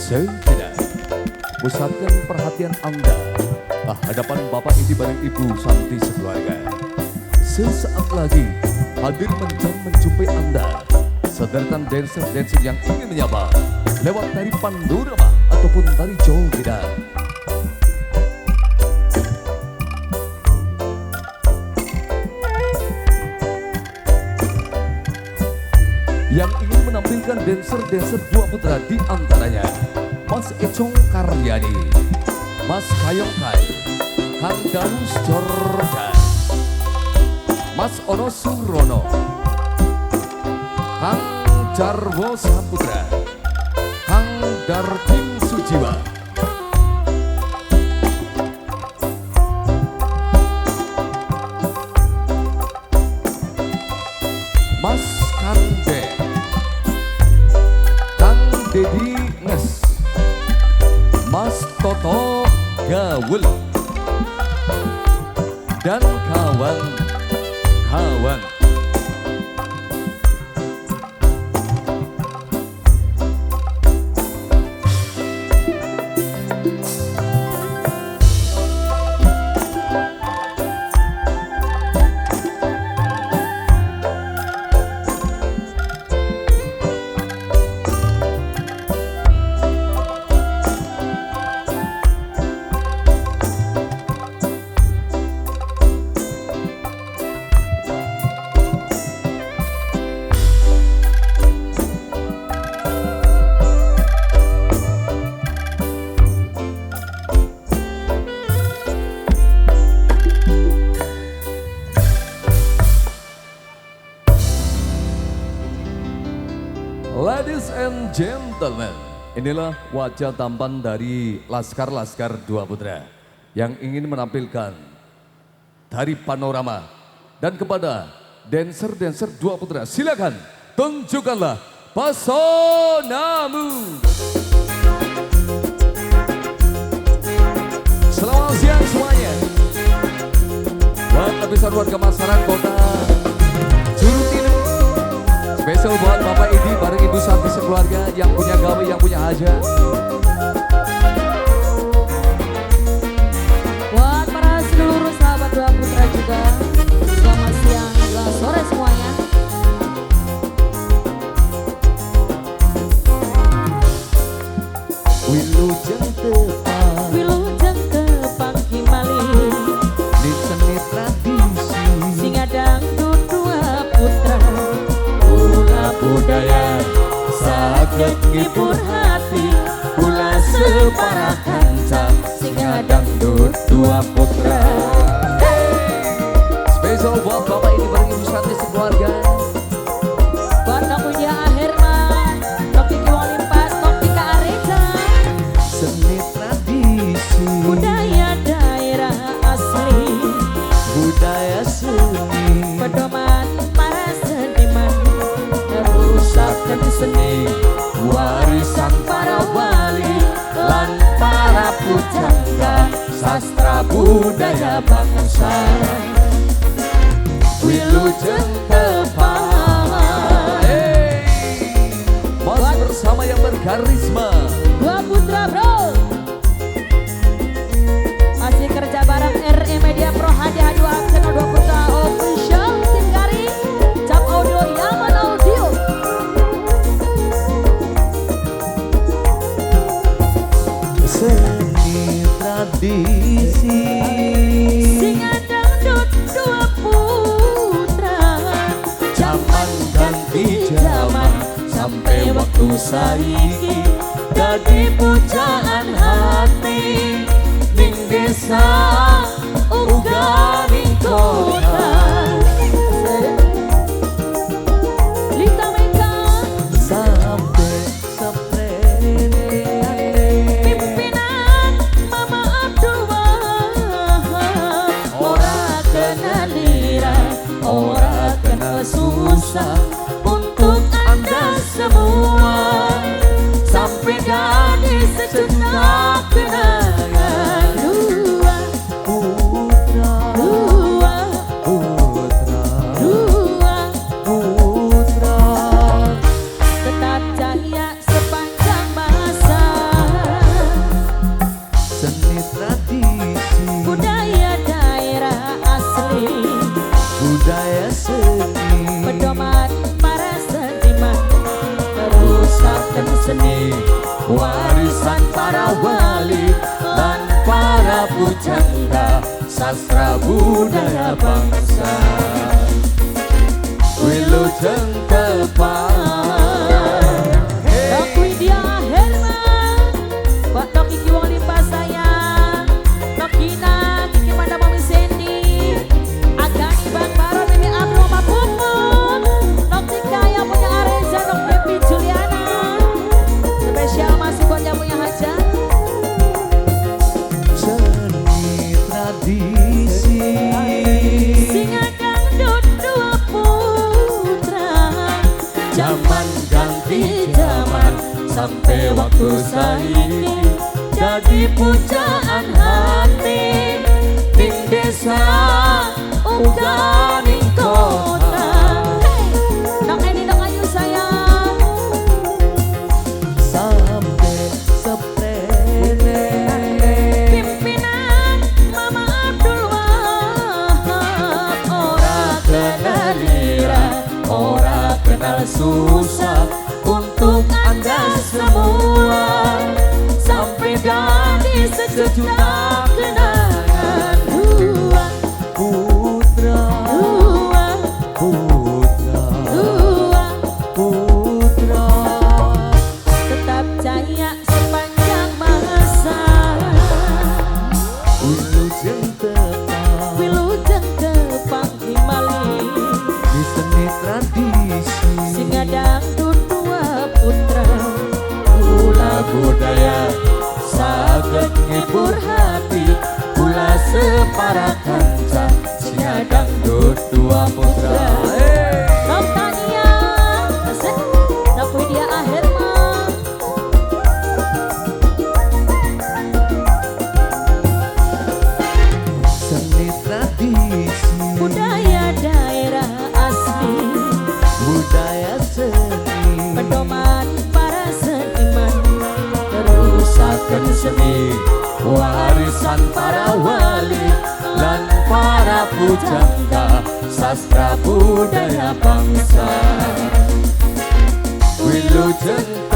Sejenak, pusatkan perhatian Anda ke hadapan Bapak Idi bareng Ibu Santi sekeluarga. Sesaat lagi hadir menjumpai Anda sederetan dancer-dancer yang ingin menyapa lewat tari pandorama ataupun tari jogedan. Yang ingin menampilkan dancer-dancer dua putra di antaranya Mas Econg Karyani, Mas Kayong Kai, Kang Danus Jordan, Mas Ono Surono, Kang Jarwo Saputra, Kang Dardim Sujiwa, Mas Kande, Kang Dedi Nges, Mas Toto Gawul, dan kawan-kawan. Ladies and gentlemen, inilah wajah tampan dari Laskar-Laskar Dua Putra yang ingin menampilkan tari panorama. Dan kepada dancer-dancer Dua Putra, silakan tunjukkanlah pesonamu. Selamat siang semuanya. Buat lapisan warga masyarakat kota Curug, spesial buat Bapak Idi bareng Ibu Santi sekeluarga yang punya gawe, yang punya hajat. Buat para seluruh sahabat Dua Putra juga, selamat siang hingga sore semuanya. Wilujeng tepang Himali, di seni tradisi sing dangdut Dua Putra, budaya saged ngibur hati, kula separa kanca sing dangdut Dua Putra. Spesial buat Bapak ini bareng Ibu Santi sekeluarga. buat kamu ya Herman, Toki Kiwalimpas, Toki Kareja, Seni tradisi budaya daerah asli, budaya seni pedoman para seniman, rusakan seni warisan para wali lan para pujangga sastra budaya bangsa. Wilujeng tepang, masih bersama yang berkarisma Dua Putra bro. Masih kerja bareng RE Media Pro, hadiah channel Dua Putra official, tim garing Cap Audio, Yaman Audio. seni tradisi Sing dangdut Dua Putra, zaman ganti zaman sampai waktu saiki dadi pujaan hati ning desa uga ning kota. Lita Meka Sampai seprene pimpinan Mama Abdul Wahab, ora kenal lira, ora kenal susah untuk Anda semua. Sampai jadi sejenak kenangan Dua Putra, Dua putra, Dua putra. tetap cahaya sepanjang masa. budaya daerah asli, budaya seni, pedoman para seniman, teruskan seni, warisan para wali dan para pujangga sastra budaya bangsa. Wilujeng Tepang, Dok Widya Herman, Pak Dok Iki Wong Limpah sayang, Dok Gina, Kiki Manda Mami Sandy, Agani Bang Baro, Mimi Abdul Oma Puput, Dok Tika yang punya Areza, Dok Devi Juliana, spesial masih buat yang punya hajat. seni tradisi, Singa dangdut dua putra, zaman ganti zaman sampai waktu saiki jadi pujaan hati ning desa uga ning kota. Hey, Dok Edi, Dok Ayu sayang. Sampai seprene Pimpinan Mama Abdul Wahab, ora kenal lira, ora kenal susah untuk Anda semua sampai jadi sejuta kenangan dua, putra putra putra tetap jaya sepanjang masa. Wilujeng Tepang Wilujeng Tepang Himali, di seni tradisi singa dangdut dua putra, pula budaya saged ngibur hati pula separa kanca singa dangdut dua putra. Dok Tania, Dok Widya Herman, Seni tradisi, budaya daerah asli, budaya seni, pedoman para seniman, teruskan seni, warisan para wali dan para pujangga sastra budaya bangsa. Wilujeng